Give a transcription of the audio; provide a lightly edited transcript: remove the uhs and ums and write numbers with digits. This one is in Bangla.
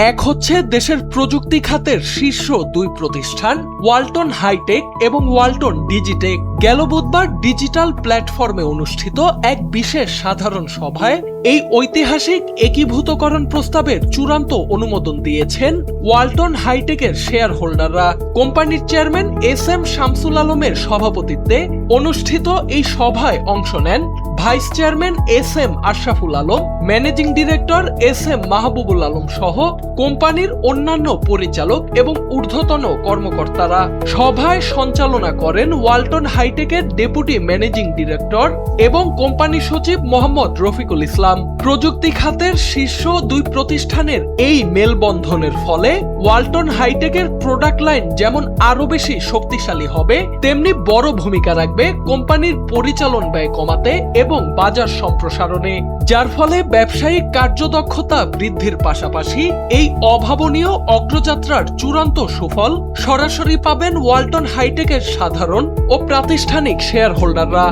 এক হচ্ছে দেশের প্রযুক্তি খাতের শীর্ষ দুই প্রতিষ্ঠান ওয়ালটন হাইটেক এবং ওয়ালটন ডিজিটেক। গেল বুধবার ডিজিটাল প্ল্যাটফর্মে অনুষ্ঠিত এক বিশেষ সাধারণ সভায় এই ঐতিহাসিক একীভূতকরণ প্রস্তাবের চূড়ান্ত অনুমোদন দিয়েছেন ওয়ালটন হাইটেকের শেয়ার হোল্ডাররা। কোম্পানির চেয়ারম্যান এস এম শামসুল আলমের সভাপতিত্বে অনুষ্ঠিত এই সভায় অংশ নেন vice chairman S M Ashraful Alam, managing director S M Mahbubul Alam সহ কোম্পানির অন্যান্য পরিচালক এবং ঊর্ধ্বতন কর্মকর্তারা। সভায় সঞ্চালনা করেন ওয়ালটন হাইটেকের ডেপুটি ম্যানেজিং ডিরেক্টর এবং কোম্পানি সচিব মোহাম্মদ রফিকুল ইসলাম। প্রযুক্তি খাতের শীর্ষ দুই প্রতিষ্ঠানের এই মেলবন্ধনের ফলে ওয়ালটন হাইটেকের প্রোডাক্ট লাইন যেমন আরো বেশি শক্তিশালী হবে, তেমনি বড় ভূমিকা রাখবে কোম্পানির পরিচালন ব্যয় কমাতে এবং বাজার সম্প্রসারণে, যার ফলে ব্যবসায়িক কার্যদক্ষতা বৃদ্ধির পাশাপাশি এই অভাবনীয় অগ্রযাত্রার চূড়ান্ত সুফল সরাসরি পাবেন ওয়ালটন হাইটেকের সাধারণ ও প্রাতিষ্ঠানিক শেয়ার হোল্ডাররা।